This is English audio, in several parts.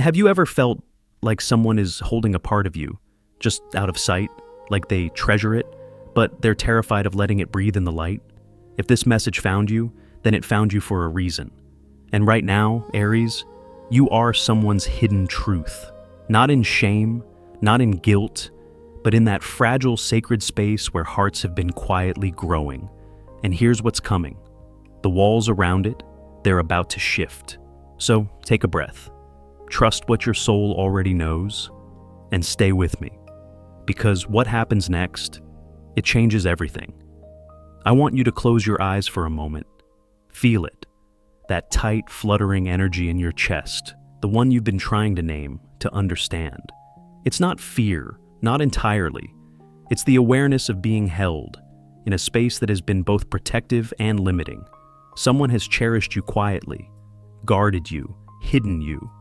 Have you ever felt like someone is holding a part of you, just out of sight, like they treasure it, but they're terrified of letting it breathe in the light? If this message found you, then it found you for a reason. And right now, Aries, you are someone's hidden truth. Not in shame, not in guilt, but in that fragile sacred space where hearts have been quietly growing. And here's what's coming. The walls around it, they're about to shift. So take a breath. Trust what your soul already knows, and stay with me. Because what happens next, it changes everything. I want you to close your eyes for a moment. Feel it. That tight, fluttering energy in your chest, the one you've been trying to name, to understand. It's not fear, not entirely. It's the awareness of being held in a space that has been both protective and limiting. Someone has cherished you quietly, guarded you, hidden you,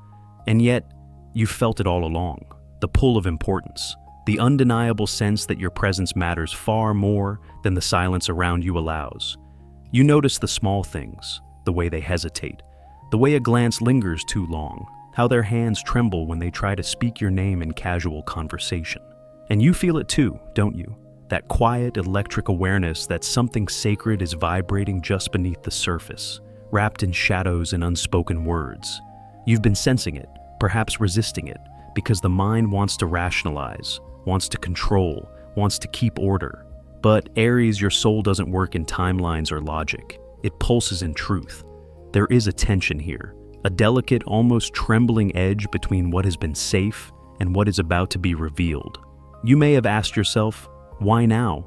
and yet you felt it all along. The pull of importance, the undeniable sense that your presence matters far more than the silence around you allows. You notice the small things, the way they hesitate, the way a glance lingers too long, how their hands tremble when they try to speak your name in casual conversation. And you feel it too, don't you? That quiet, electric awareness that something sacred is vibrating just beneath the surface, wrapped in shadows and unspoken words. You've been sensing it, perhaps resisting it, because the mind wants to rationalize, wants to control, wants to keep order. But Aries, your soul doesn't work in timelines or logic. It pulses in truth. There is a tension here, a delicate, almost trembling edge between what has been safe and what is about to be revealed. You may have asked yourself, why now?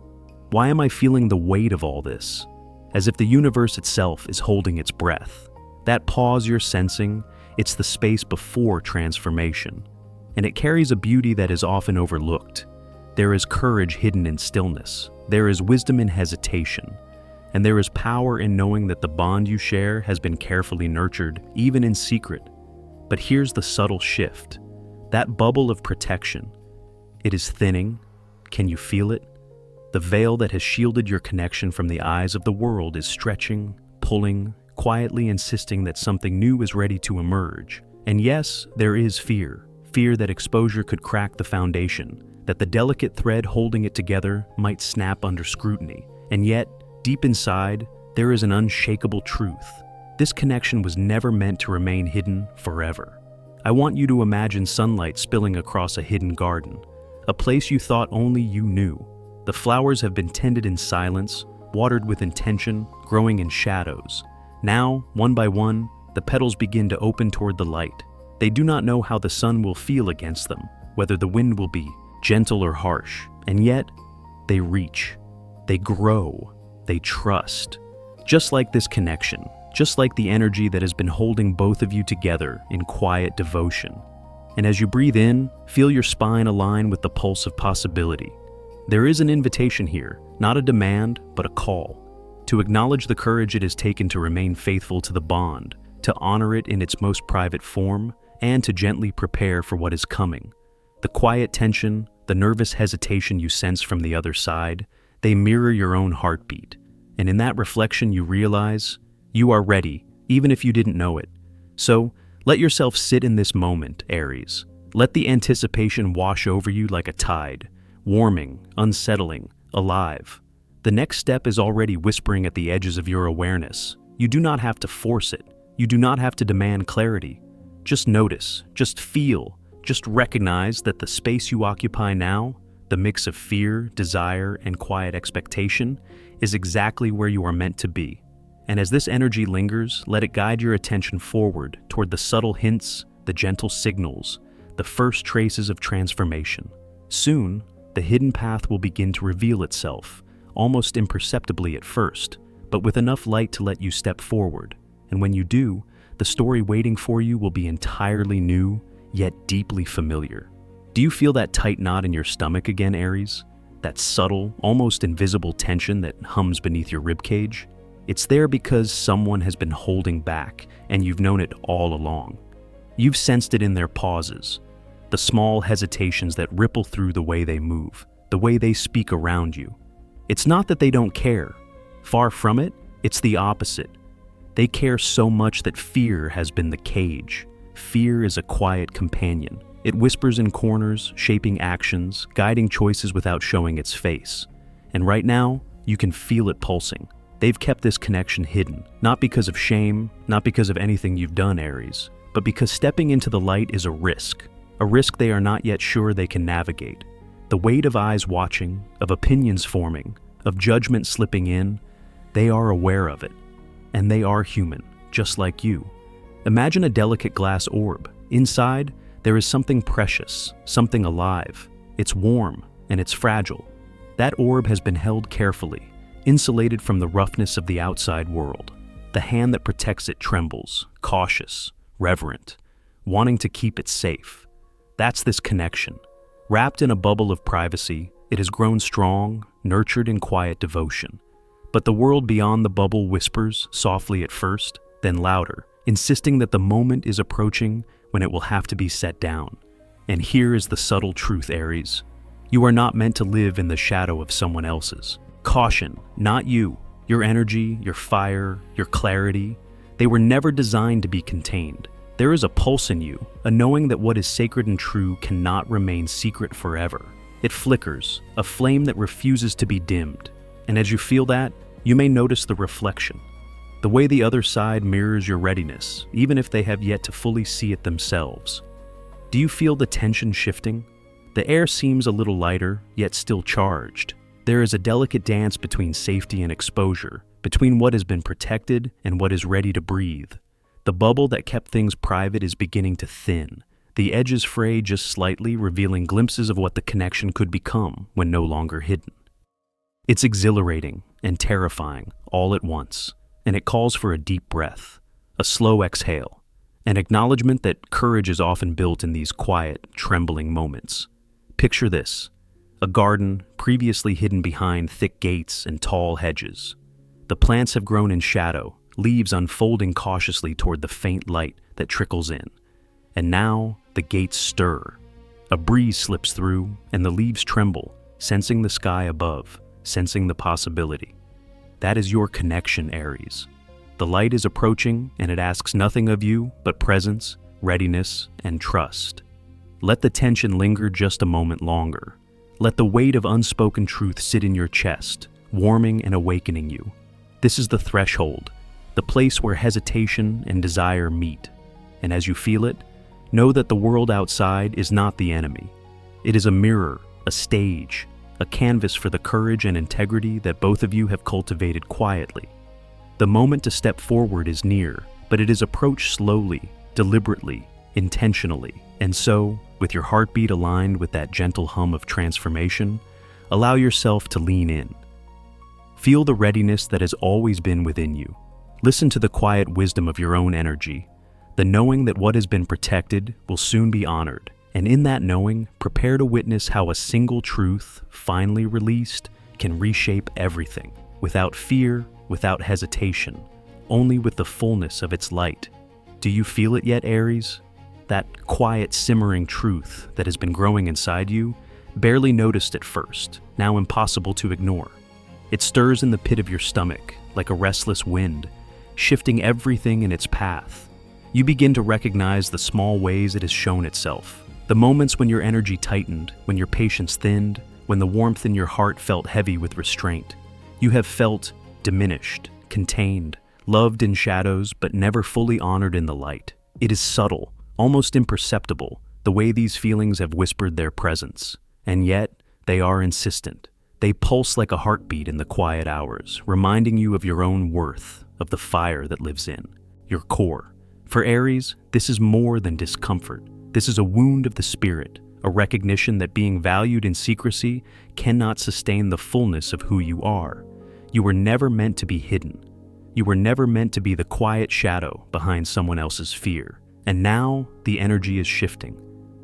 Why am I feeling the weight of all this? As if the universe itself is holding its breath. That pause you're sensing, it's the space before transformation. And it carries a beauty that is often overlooked. There is courage hidden in stillness. There is wisdom in hesitation. And there is power in knowing that the bond you share has been carefully nurtured, even in secret. But here's the subtle shift. That bubble of protection. It is thinning. Can you feel it? The veil that has shielded your connection from the eyes of the world is stretching, pulling, quietly insisting that something new is ready to emerge. And yes, there is fear. Fear that exposure could crack the foundation, that the delicate thread holding it together might snap under scrutiny. And yet, deep inside, there is an unshakable truth. This connection was never meant to remain hidden forever. I want you to imagine sunlight spilling across a hidden garden, a place you thought only you knew. The flowers have been tended in silence, watered with intention, growing in shadows. Now, one by one, the petals begin to open toward the light. They do not know how the sun will feel against them, whether the wind will be gentle or harsh, and yet, they reach, they grow, they trust. Just like this connection, just like the energy that has been holding both of you together in quiet devotion. And as you breathe in, feel your spine align with the pulse of possibility. There is an invitation here, not a demand, but a call, to acknowledge the courage it has taken to remain faithful to the bond, to honor it in its most private form, and to gently prepare for what is coming. The quiet tension, the nervous hesitation you sense from the other side, they mirror your own heartbeat. And in that reflection you realize, you are ready, even if you didn't know it. So, let yourself sit in this moment, Aries. Let the anticipation wash over you like a tide, warming, unsettling, alive. The next step is already whispering at the edges of your awareness. You do not have to force it. You do not have to demand clarity. Just notice, just feel, just recognize that the space you occupy now, the mix of fear, desire, and quiet expectation, is exactly where you are meant to be. And as this energy lingers, let it guide your attention forward toward the subtle hints, the gentle signals, the first traces of transformation. Soon, the hidden path will begin to reveal itself, almost imperceptibly at first, but with enough light to let you step forward. And when you do, the story waiting for you will be entirely new, yet deeply familiar. Do you feel that tight knot in your stomach again, Aries? That subtle, almost invisible tension that hums beneath your ribcage? It's there because someone has been holding back, and you've known it all along. You've sensed it in their pauses, the small hesitations that ripple through the way they move, the way they speak around you. It's not that they don't care. Far from it, it's the opposite. They care so much that fear has been the cage. fear is a quiet companion. It whispers in corners, shaping actions, guiding choices without showing its face. And right now, you can feel it pulsing. They've kept this connection hidden, not because of shame, not because of anything you've done, Aries, but because stepping into the light is a risk they are not yet sure they can navigate. The weight of eyes watching, of opinions forming, of judgment slipping in, they are aware of it. And they are human, just like you. Imagine a delicate glass orb. Inside, there is something precious, something alive. It's warm, and it's fragile. That orb has been held carefully, insulated from the roughness of the outside world. The hand that protects it trembles, cautious, reverent, wanting to keep it safe. That's this connection. Wrapped in a bubble of privacy, it has grown strong, nurtured in quiet devotion. But the world beyond the bubble whispers, softly at first, then louder, insisting that the moment is approaching when it will have to be set down. And here is the subtle truth, Aries. You are not meant to live in the shadow of someone else's. Caution, not you. Your energy, your fire, your clarity, they were never designed to be contained. There is a pulse in you, a knowing that what is sacred and true cannot remain secret forever. It flickers, a flame that refuses to be dimmed. And as you feel that, you may notice the reflection. The way the other side mirrors your readiness, even if they have yet to fully see it themselves. Do you feel the tension shifting? The air seems a little lighter, yet still charged. There is a delicate dance between safety and exposure, between what has been protected and what is ready to breathe. The bubble that kept things private is beginning to thin. The edges fray just slightly, revealing glimpses of what the connection could become when no longer hidden. It's exhilarating and terrifying all at once, and it calls for a deep breath, a slow exhale, an acknowledgement that courage is often built in these quiet, trembling moments. Picture this: a garden previously hidden behind thick gates and tall hedges. The plants have grown in shadow, leaves unfolding cautiously toward the faint light that trickles in. And now, the gates stir. A breeze slips through, and the leaves tremble, sensing the sky above, sensing the possibility. That is your connection, Aries. The light is approaching, and it asks nothing of you but presence, readiness, and trust. Let the tension linger just a moment longer. Let the weight of unspoken truth sit in your chest, warming and awakening you. This is the threshold, the place where hesitation and desire meet. And as you feel it, know that the world outside is not the enemy. It is a mirror, a stage, a canvas for the courage and integrity that both of you have cultivated quietly. The moment to step forward is near, but it is approached slowly, deliberately, intentionally. And so, with your heartbeat aligned with that gentle hum of transformation, allow yourself to lean in. Feel the readiness that has always been within you. Listen to the quiet wisdom of your own energy, the knowing that what has been protected will soon be honored. And in that knowing, prepare to witness how a single truth, finally released, can reshape everything, without fear, without hesitation, only with the fullness of its light. Do you feel it yet, Aries? That quiet, simmering truth that has been growing inside you, barely noticed at first, now impossible to ignore. It stirs in the pit of your stomach, like a restless wind, shifting everything in its path. You begin to recognize the small ways it has shown itself. The moments when your energy tightened, when your patience thinned, when the warmth in your heart felt heavy with restraint. You have felt diminished, contained, loved in shadows, but never fully honored in the light. It is subtle, almost imperceptible, the way these feelings have whispered their presence. And yet, they are insistent. They pulse like a heartbeat in the quiet hours, reminding you of your own worth, of the fire that lives in your core. For Aries, this is more than discomfort. This is a wound of the spirit, a recognition that being valued in secrecy cannot sustain the fullness of who you are. You were never meant to be hidden. You were never meant to be the quiet shadow behind someone else's fear. And now, the energy is shifting.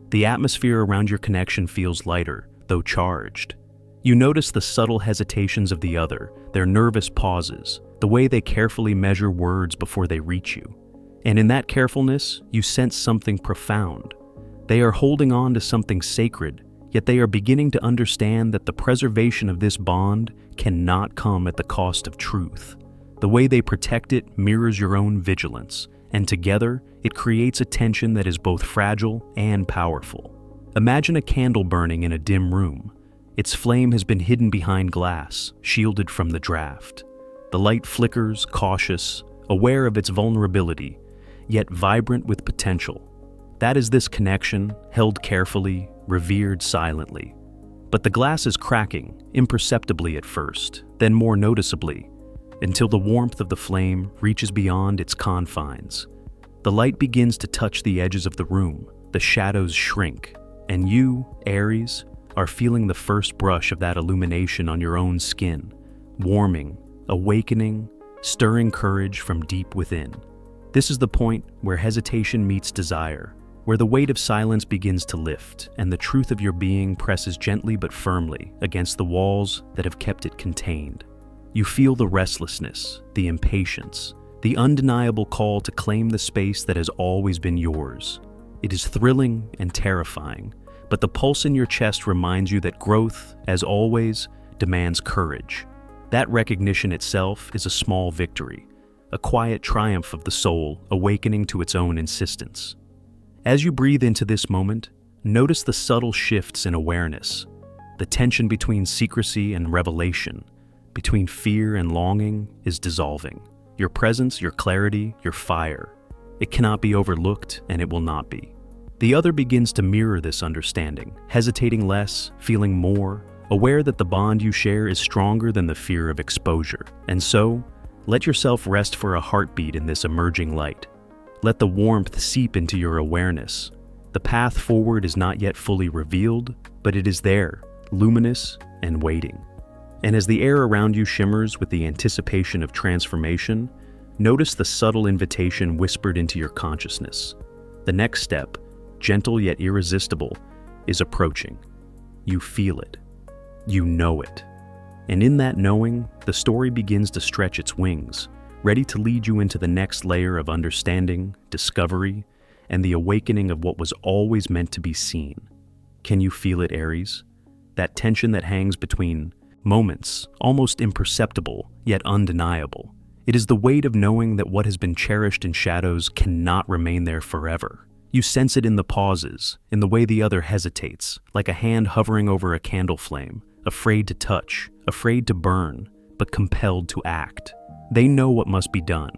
The atmosphere around your connection feels lighter, though charged. You notice the subtle hesitations of the other, their nervous pauses, the way they carefully measure words before they reach you. And in that carefulness, you sense something profound. They are holding on to something sacred, yet they are beginning to understand that the preservation of this bond cannot come at the cost of truth. The way they protect it mirrors your own vigilance, and together it creates a tension that is both fragile and powerful. Imagine a candle burning in a dim room. Its flame has been hidden behind glass, shielded from the draft. The light flickers, cautious, aware of its vulnerability, yet vibrant with potential. That is this connection, held carefully, revered silently. But the glass is cracking, imperceptibly at first, then more noticeably, until the warmth of the flame reaches beyond its confines. The light begins to touch the edges of the room, the shadows shrink, and you, Aries, are feeling the first brush of that illumination on your own skin, warming, awakening, stirring courage from deep within. This is the point where hesitation meets desire, where the weight of silence begins to lift, and the truth of your being presses gently but firmly against the walls that have kept it contained. You feel the restlessness, the impatience, the undeniable call to claim the space that has always been yours. It is thrilling and terrifying, but the pulse in your chest reminds you that growth, as always, demands courage. That recognition itself is a small victory, a quiet triumph of the soul awakening to its own insistence. As you breathe into this moment, notice the subtle shifts in awareness, the tension between secrecy and revelation, between fear and longing is dissolving. Your presence, your clarity, your fire. It cannot be overlooked, and it will not be. The other begins to mirror this understanding, hesitating less, feeling more, aware that the bond you share is stronger than the fear of exposure. And so, let yourself rest for a heartbeat in this emerging light. Let the warmth seep into your awareness. The path forward is not yet fully revealed, but it is there, luminous and waiting. And as the air around you shimmers with the anticipation of transformation, notice the subtle invitation whispered into your consciousness. The next step, gentle yet irresistible, is approaching. You feel it. You know it. And in that knowing, the story begins to stretch its wings, ready to lead you into the next layer of understanding, discovery, and the awakening of what was always meant to be seen. Can you feel it, Aries? That tension that hangs between moments, almost imperceptible, yet undeniable. It is the weight of knowing that what has been cherished in shadows cannot remain there forever. You sense it in the pauses, in the way the other hesitates, like a hand hovering over a candle flame, afraid to touch, afraid to burn, but compelled to act. They know what must be done.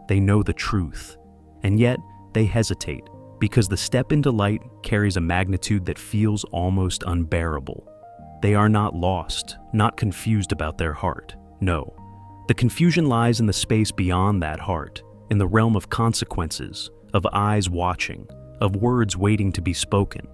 They know the truth. And yet, they hesitate, because the step into light carries a magnitude that feels almost unbearable. They are not lost, not confused about their heart. No. The confusion lies in the space beyond that heart, in the realm of consequences, of eyes watching, of words waiting to be spoken.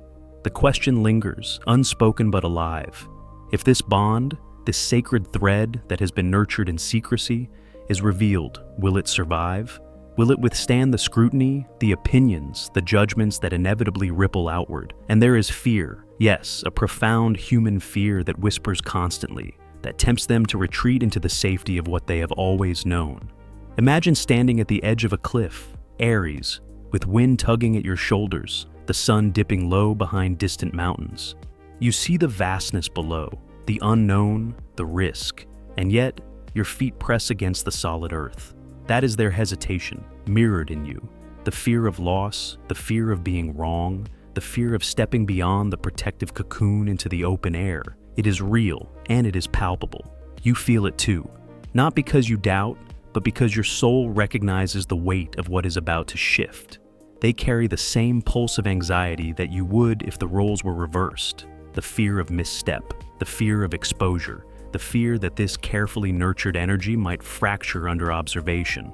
The question lingers, unspoken but alive. If this bond, this sacred thread that has been nurtured in secrecy, is revealed, will it survive? Will it withstand the scrutiny, the opinions, the judgments that inevitably ripple outward? And there is fear, yes, a profound human fear that whispers constantly, that tempts them to retreat into the safety of what they have always known. Imagine standing at the edge of a cliff, Aries, with wind tugging at your shoulders, the sun dipping low behind distant mountains. You see the vastness below, the unknown, the risk, and yet your feet press against the solid earth. That is their hesitation, mirrored in you. The fear of loss, the fear of being wrong, the fear of stepping beyond the protective cocoon into the open air. It is real, and it is palpable. You feel it too, not because you doubt, but because your soul recognizes the weight of what is about to shift. They carry the same pulse of anxiety that you would if the roles were reversed. The fear of misstep, the fear of exposure, the fear that this carefully nurtured energy might fracture under observation.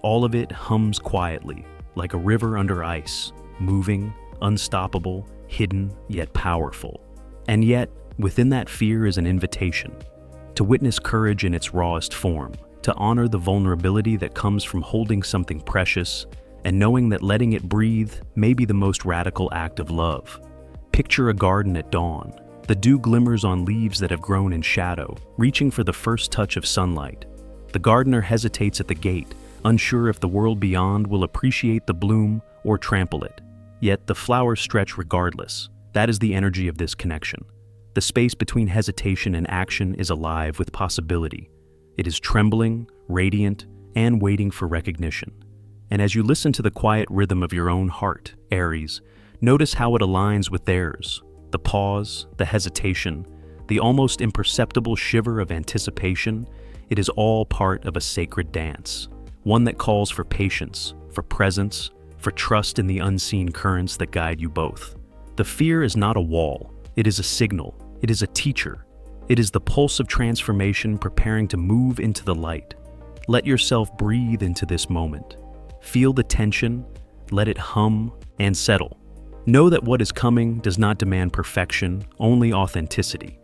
All of it hums quietly, like a river under ice, moving, unstoppable, hidden, yet powerful. And yet, within that fear is an invitation to witness courage in its rawest form, to honor the vulnerability that comes from holding something precious and knowing that letting it breathe may be the most radical act of love. Picture a garden at dawn. The dew glimmers on leaves that have grown in shadow, reaching for the first touch of sunlight. The gardener hesitates at the gate, unsure if the world beyond will appreciate the bloom or trample it. Yet the flowers stretch regardless. That is the energy of this connection. The space between hesitation and action is alive with possibility. It is trembling, radiant, and waiting for recognition. And as you listen to the quiet rhythm of your own heart, Aries, notice how it aligns with theirs. The pause, the hesitation, the almost imperceptible shiver of anticipation, it is all part of a sacred dance. One that calls for patience, for presence, for trust in the unseen currents that guide you both. The fear is not a wall, it is a signal, it is a teacher. It is the pulse of transformation preparing to move into the light. Let yourself breathe into this moment. Feel the tension, let it hum and settle. Know that what is coming does not demand perfection, only authenticity.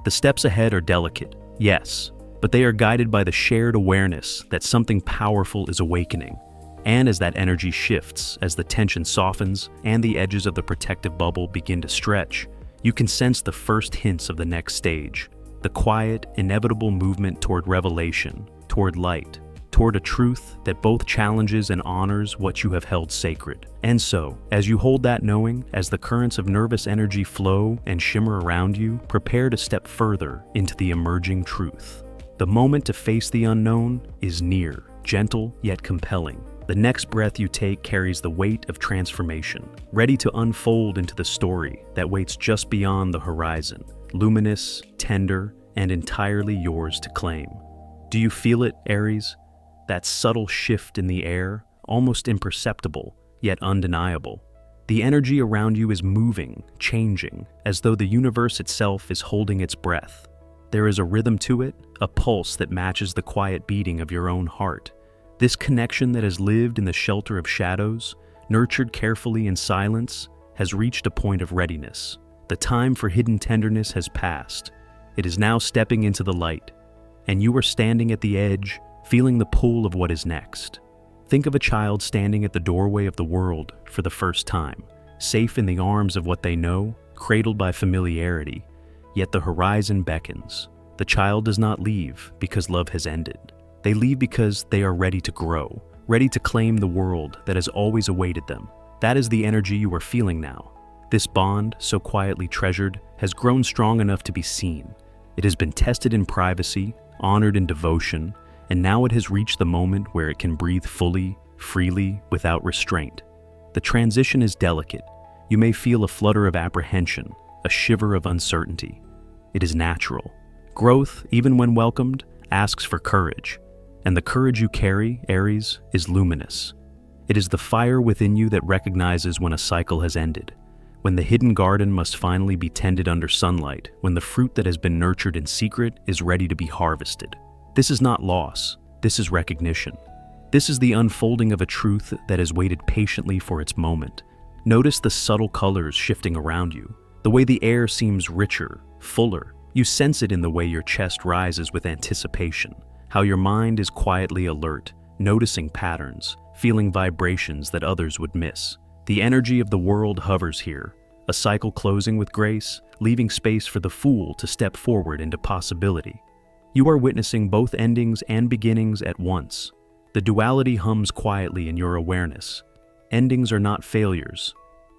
The steps ahead are delicate, yes, but they are guided by the shared awareness that something powerful is awakening. And as that energy shifts, as the tension softens and the edges of the protective bubble begin to stretch, you can sense the first hints of the next stage, the quiet, inevitable movement toward revelation, toward light, toward a truth that both challenges and honors what you have held sacred. And so, as you hold that knowing, as the currents of nervous energy flow and shimmer around you, prepare to step further into the emerging truth. The moment to face the unknown is near, gentle yet compelling. The next breath you take carries the weight of transformation, ready to unfold into the story that waits just beyond the horizon, luminous, tender, and entirely yours to claim. Do you feel it, Aries? That subtle shift in the air, almost imperceptible, yet undeniable. The energy around you is moving, changing, as though the universe itself is holding its breath. There is a rhythm to it, a pulse that matches the quiet beating of your own heart. This connection that has lived in the shelter of shadows, nurtured carefully in silence, has reached a point of readiness. The time for hidden tenderness has passed. It is now stepping into the light, and you are standing at the edge, feeling the pull of what is next. Think of a child standing at the doorway of the world for the first time, safe in the arms of what they know, cradled by familiarity, yet the horizon beckons. The child does not leave because love has ended. They leave because they are ready to grow, ready to claim the world that has always awaited them. That is the energy you are feeling now. This bond, so quietly treasured, has grown strong enough to be seen. It has been tested in privacy, honored in devotion, and now it has reached the moment where it can breathe fully, freely, without restraint. The transition is delicate. You may feel a flutter of apprehension, a shiver of uncertainty. It is natural. Growth, even when welcomed, asks for courage. And the courage you carry, Aries, is luminous. It is the fire within you that recognizes when a cycle has ended, when the hidden garden must finally be tended under sunlight, when the fruit that has been nurtured in secret is ready to be harvested. This is not loss, this is recognition. This is the unfolding of a truth that has waited patiently for its moment. Notice the subtle colors shifting around you, the way the air seems richer, fuller. You sense it in the way your chest rises with anticipation, how your mind is quietly alert, noticing patterns, feeling vibrations that others would miss. The energy of the world hovers here, a cycle closing with grace, leaving space for the fool to step forward into possibility. You are witnessing both endings and beginnings at once. The duality hums quietly in your awareness. Endings are not failures.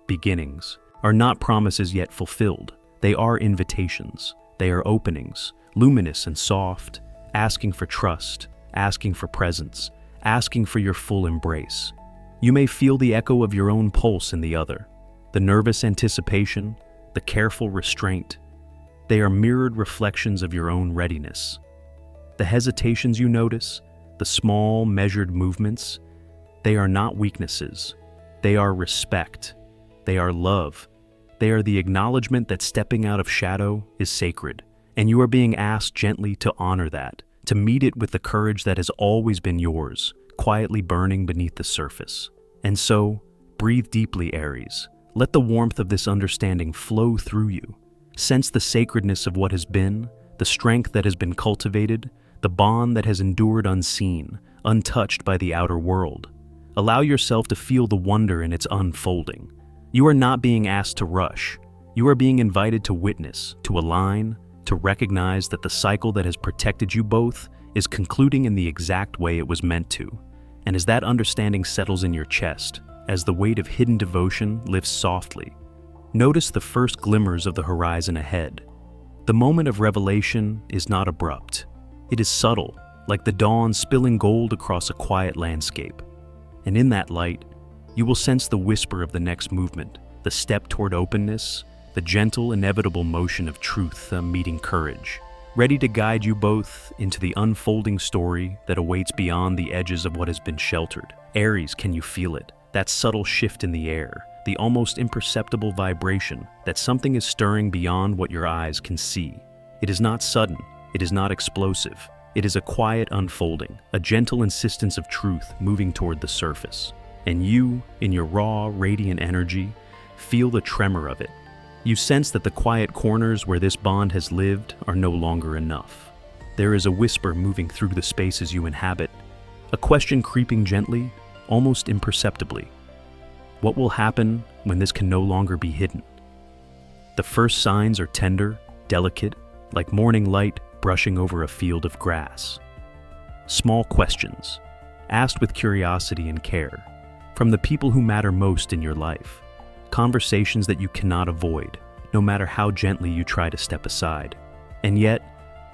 Beginnings are not promises yet fulfilled. They are invitations. They are openings, luminous and soft, asking for trust, asking for presence, asking for your full embrace. You may feel the echo of your own pulse in the other, the nervous anticipation, the careful restraint. They are mirrored reflections of your own readiness. The hesitations you notice, the small, measured movements, they are not weaknesses. They are respect. They are love. They are the acknowledgement that stepping out of shadow is sacred, and you are being asked gently to honor that, to meet it with the courage that has always been yours, quietly burning beneath the surface. And so, breathe deeply, Aries. Let the warmth of this understanding flow through you. Sense the sacredness of what has been, the strength that has been cultivated, the bond that has endured unseen, untouched by the outer world. Allow yourself to feel the wonder in its unfolding. You are not being asked to rush. You are being invited to witness, to align, to recognize that the cycle that has protected you both is concluding in the exact way it was meant to. And as that understanding settles in your chest, as the weight of hidden devotion lifts softly, notice the first glimmers of the horizon ahead. The moment of revelation is not abrupt. It is subtle, like the dawn spilling gold across a quiet landscape. And in that light, you will sense the whisper of the next movement, the step toward openness, the gentle, inevitable motion of truth meeting courage, ready to guide you both into the unfolding story that awaits beyond the edges of what has been sheltered. Aries, can you feel it? That subtle shift in the air, the almost imperceptible vibration that something is stirring beyond what your eyes can see. It is not sudden, it is not explosive. It is a quiet unfolding, a gentle insistence of truth moving toward the surface. And you, in your raw, radiant energy, feel the tremor of it. You sense that the quiet corners where this bond has lived are no longer enough. There is a whisper moving through the spaces you inhabit, a question creeping gently, almost imperceptibly. What will happen when this can no longer be hidden? The first signs are tender, delicate, like morning light brushing over a field of grass. Small questions, asked with curiosity and care, from the people who matter most in your life. Conversations that you cannot avoid, no matter how gently you try to step aside. And yet,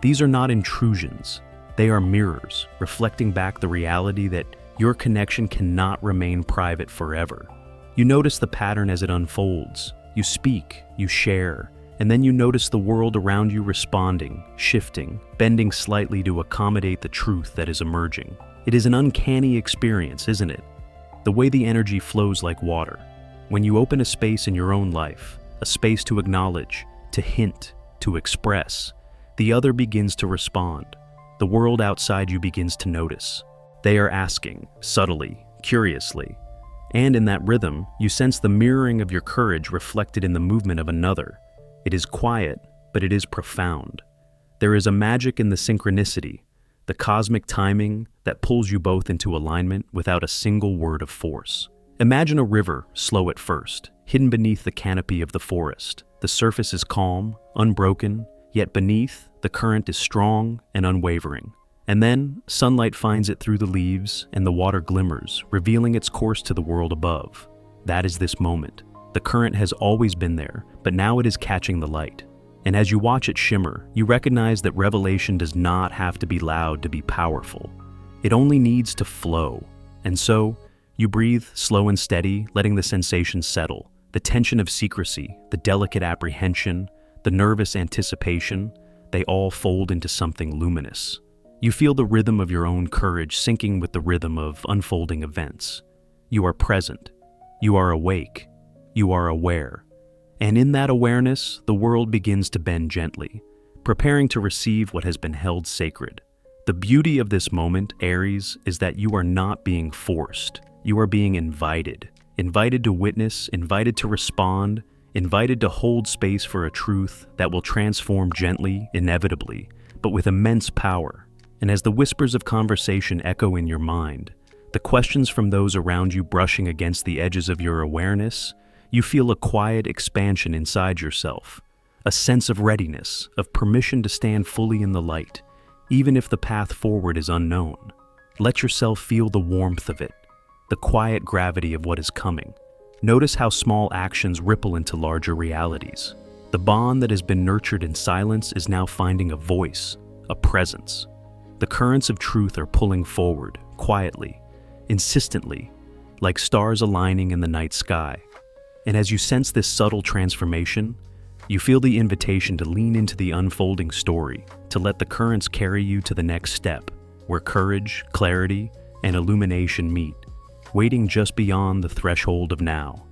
these are not intrusions. They are mirrors, reflecting back the reality that your connection cannot remain private forever. You notice the pattern as it unfolds. You speak, you share, and then you notice the world around you responding, shifting, bending slightly to accommodate the truth that is emerging. It is an uncanny experience, isn't it? The way the energy flows like water. When you open a space in your own life, a space to acknowledge, to hint, to express, the other begins to respond. The world outside you begins to notice. They are asking, subtly, curiously. And in that rhythm, you sense the mirroring of your courage reflected in the movement of another. It is quiet, but it is profound. There is a magic in the synchronicity, the cosmic timing that pulls you both into alignment without a single word of force. Imagine a river, slow at first, hidden beneath the canopy of the forest. The surface is calm, unbroken, yet beneath, the current is strong and unwavering. And then, sunlight finds it through the leaves, and the water glimmers, revealing its course to the world above. That is this moment. The current has always been there, but now it is catching the light. And as you watch it shimmer, you recognize that revelation does not have to be loud to be powerful. It only needs to flow. And so, you breathe slow and steady, letting the sensation settle. The tension of secrecy, the delicate apprehension, the nervous anticipation, they all fold into something luminous. You feel the rhythm of your own courage syncing with the rhythm of unfolding events. You are present. You are awake. You are aware. And in that awareness, the world begins to bend gently, preparing to receive what has been held sacred. The beauty of this moment, Aries, is that you are not being forced. You are being invited. Invited to witness, invited to respond, invited to hold space for a truth that will transform gently, inevitably, but with immense power. And as the whispers of conversation echo in your mind, the questions from those around you brushing against the edges of your awareness, you feel a quiet expansion inside yourself, a sense of readiness, of permission to stand fully in the light, even if the path forward is unknown. Let yourself feel the warmth of it, the quiet gravity of what is coming. Notice how small actions ripple into larger realities. The bond that has been nurtured in silence is now finding a voice, a presence. The currents of truth are pulling forward, quietly, insistently, like stars aligning in the night sky. And as you sense this subtle transformation, you feel the invitation to lean into the unfolding story, to let the currents carry you to the next step, where courage, clarity, and illumination meet, waiting just beyond the threshold of now.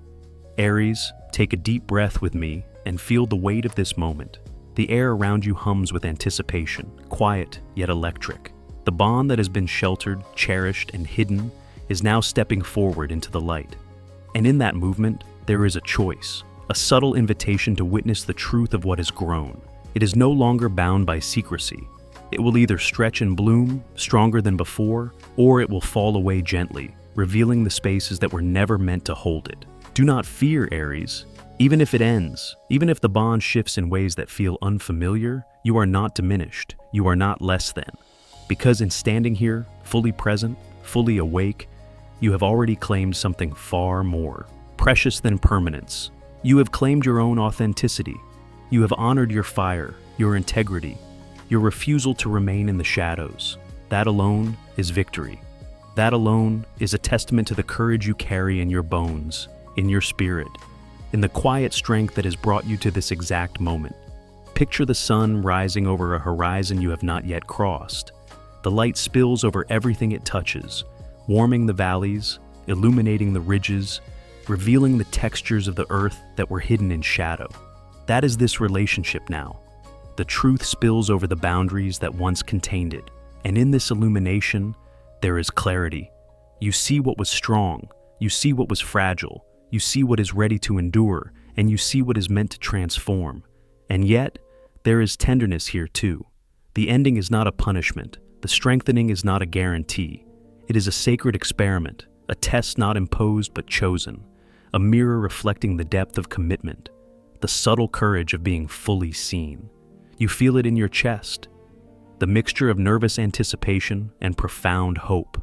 Aries, take a deep breath with me and feel the weight of this moment. The air around you hums with anticipation, quiet yet electric. The bond that has been sheltered, cherished, and hidden is now stepping forward into the light. And in that movement, there is a choice, a subtle invitation to witness the truth of what has grown. It is no longer bound by secrecy. It will either stretch and bloom, stronger than before, or it will fall away gently, revealing the spaces that were never meant to hold it. Do not fear, Aries. Even if it ends, even if the bond shifts in ways that feel unfamiliar, you are not diminished, you are not less than. Because in standing here, fully present, fully awake, you have already claimed something far more precious than permanence. You have claimed your own authenticity. You have honored your fire, your integrity, your refusal to remain in the shadows. That alone is victory. That alone is a testament to the courage you carry in your bones, in your spirit, in the quiet strength that has brought you to this exact moment. Picture the sun rising over a horizon you have not yet crossed. The light spills over everything it touches, warming the valleys, illuminating the ridges, revealing the textures of the earth that were hidden in shadow. That is this relationship now. The truth spills over the boundaries that once contained it, and in this illumination, there is clarity. You see what was strong, you see what was fragile, you see what is ready to endure, and you see what is meant to transform. And yet, there is tenderness here too. The ending is not a punishment. The strengthening is not a guarantee. It is a sacred experiment, a test not imposed but chosen, a mirror reflecting the depth of commitment, the subtle courage of being fully seen. You feel it in your chest, the mixture of nervous anticipation and profound hope,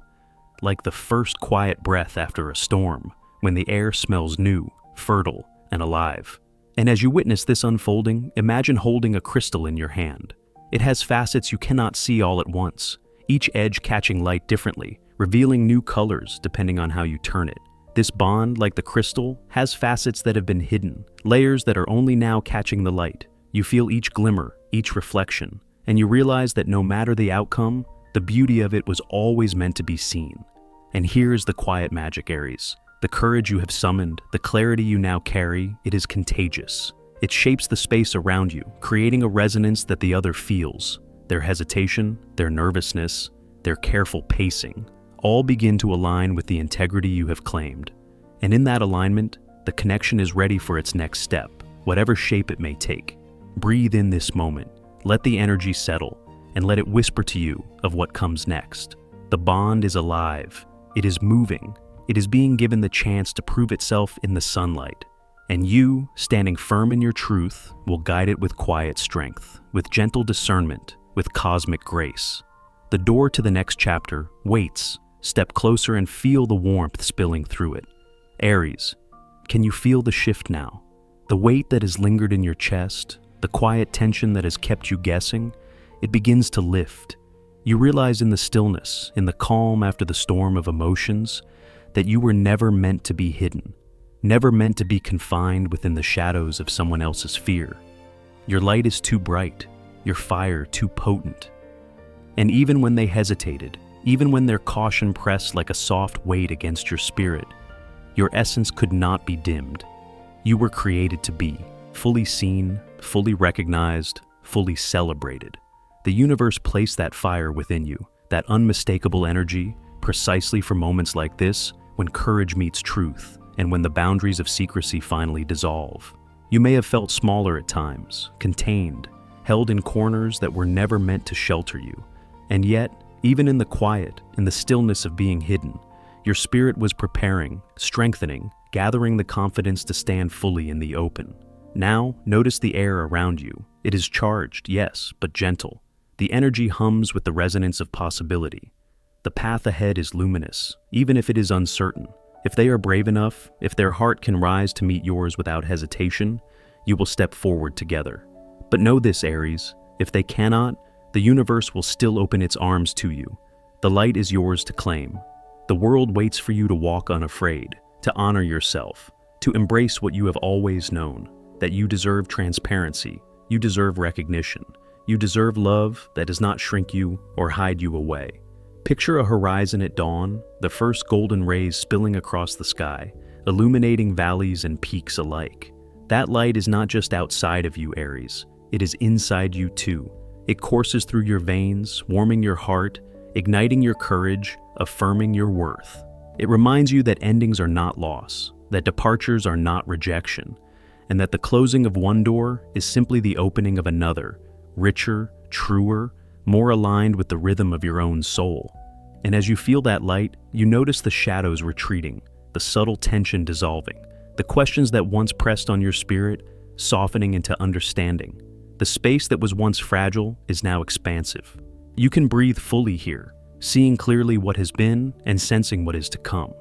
like the first quiet breath after a storm, when the air smells new, fertile, and alive. And as you witness this unfolding, imagine holding a crystal in your hand. It has facets you cannot see all at once, each edge catching light differently, revealing new colors depending on how you turn it. This bond, like the crystal, has facets that have been hidden, layers that are only now catching the light. You feel each glimmer, each reflection, and you realize that no matter the outcome, the beauty of it was always meant to be seen. And here is the quiet magic, Aries. The courage you have summoned, the clarity you now carry, it is contagious. It shapes the space around you, creating a resonance that the other feels. Their hesitation, their nervousness, their careful pacing, all begin to align with the integrity you have claimed. And in that alignment, the connection is ready for its next step, whatever shape it may take. Breathe in this moment, let the energy settle, and let it whisper to you of what comes next. The bond is alive, it is moving, it is being given the chance to prove itself in the sunlight. And you, standing firm in your truth, will guide it with quiet strength, with gentle discernment, with cosmic grace. The door to the next chapter waits. Step closer and feel the warmth spilling through it. Aries, can you feel the shift now? The weight that has lingered in your chest, the quiet tension that has kept you guessing, it begins to lift. You realize in the stillness, in the calm after the storm of emotions, that you were never meant to be hidden, never meant to be confined within the shadows of someone else's fear. Your light is too bright, your fire too potent. And even when they hesitated, even when their caution pressed like a soft weight against your spirit, your essence could not be dimmed. You were created to be, fully seen, fully recognized, fully celebrated. The universe placed that fire within you, that unmistakable energy, precisely for moments like this, when courage meets truth, and when the boundaries of secrecy finally dissolve. You may have felt smaller at times, contained, held in corners that were never meant to shelter you. And yet, even in the quiet, in the stillness of being hidden, your spirit was preparing, strengthening, gathering the confidence to stand fully in the open. Now, notice the air around you. It is charged, yes, but gentle. The energy hums with the resonance of possibility. The path ahead is luminous, even if it is uncertain. If they are brave enough, if their heart can rise to meet yours without hesitation, you will step forward together. But know this, Aries, if they cannot, the universe will still open its arms to you. The light is yours to claim. The world waits for you to walk unafraid, to honor yourself, to embrace what you have always known, that you deserve transparency, you deserve recognition, you deserve love that does not shrink you or hide you away. Picture a horizon at dawn, the first golden rays spilling across the sky, illuminating valleys and peaks alike. That light is not just outside of you, Aries. It is inside you too. It courses through your veins, warming your heart, igniting your courage, affirming your worth. It reminds you that endings are not loss, that departures are not rejection, and that the closing of one door is simply the opening of another, richer, truer, more aligned with the rhythm of your own soul. And as you feel that light, you notice the shadows retreating, the subtle tension dissolving, the questions that once pressed on your spirit softening into understanding. The space that was once fragile is now expansive. You can breathe fully here, seeing clearly what has been and sensing what is to come.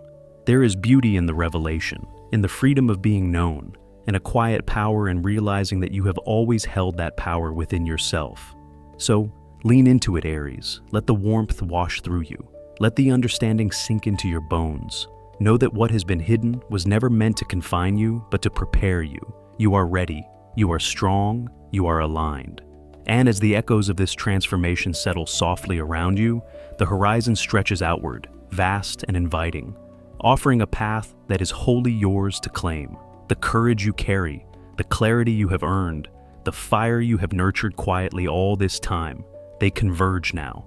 There is beauty in the revelation, in the freedom of being known, and a quiet power in realizing that you have always held that power within yourself. So, lean into it, Aries. Let the warmth wash through you. Let the understanding sink into your bones. Know that what has been hidden was never meant to confine you, but to prepare you. You are ready. You are strong. You are aligned. And as the echoes of this transformation settle softly around you, the horizon stretches outward, vast and inviting, offering a path that is wholly yours to claim. The courage you carry, the clarity you have earned, the fire you have nurtured quietly all this time, they converge now.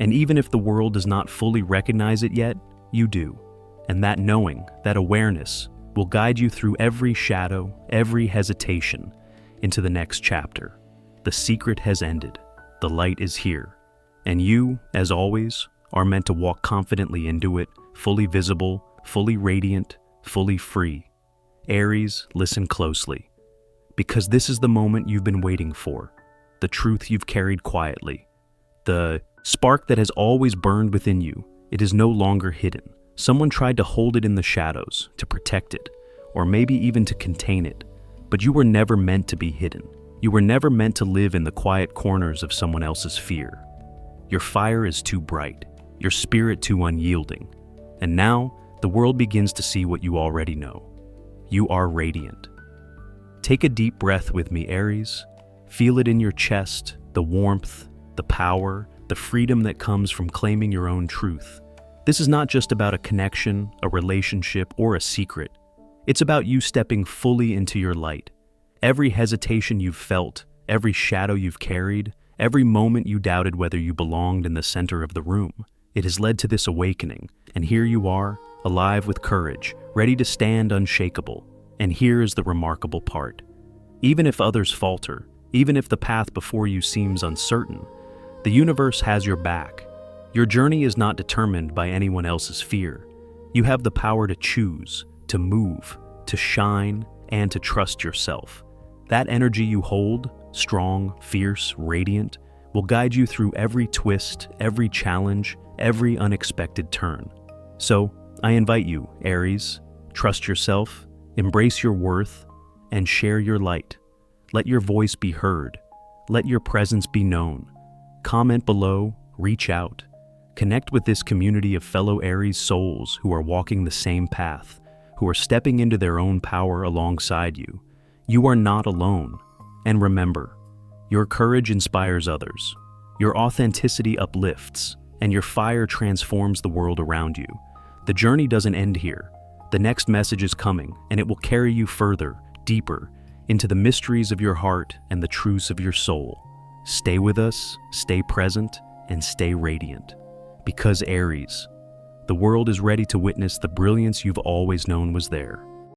And even if the world does not fully recognize it yet, you do. And that knowing, that awareness, will guide you through every shadow, every hesitation, into the next chapter. The secret has ended. The light is here. And you, as always, are meant to walk confidently into it, fully visible, fully radiant, fully free. Aries, listen closely. Because this is the moment you've been waiting for. The truth you've carried quietly. The spark that has always burned within you. It is no longer hidden. Someone tried to hold it in the shadows, to protect it, or maybe even to contain it. But you were never meant to be hidden. You were never meant to live in the quiet corners of someone else's fear. Your fire is too bright, your spirit too unyielding. And now, the world begins to see what you already know. You are radiant. Take a deep breath with me, Aries. Feel it in your chest, the warmth, the power, the freedom that comes from claiming your own truth. This is not just about a connection, a relationship, or a secret. It's about you stepping fully into your light. Every hesitation you've felt, every shadow you've carried, every moment you doubted whether you belonged in the center of the room, it has led to this awakening. And here you are, alive with courage, ready to stand unshakable. And here is the remarkable part. Even if others falter, even if the path before you seems uncertain, the universe has your back. Your journey is not determined by anyone else's fear. You have the power to choose, to move, to shine, and to trust yourself. That energy you hold, strong, fierce, radiant, will guide you through every twist, every challenge, every unexpected turn. So, I invite you, Aries, trust yourself, embrace your worth, and share your light. Let your voice be heard. Let your presence be known. Comment below, reach out. Connect with this community of fellow Aries souls who are walking the same path, who are stepping into their own power alongside you. You are not alone. And remember, your courage inspires others. Your authenticity uplifts, and your fire transforms the world around you. The journey doesn't end here. The next message is coming, and it will carry you further, deeper, into the mysteries of your heart and the truths of your soul. Stay with us, stay present, and stay radiant. Because Aries, the world is ready to witness the brilliance you've always known was there.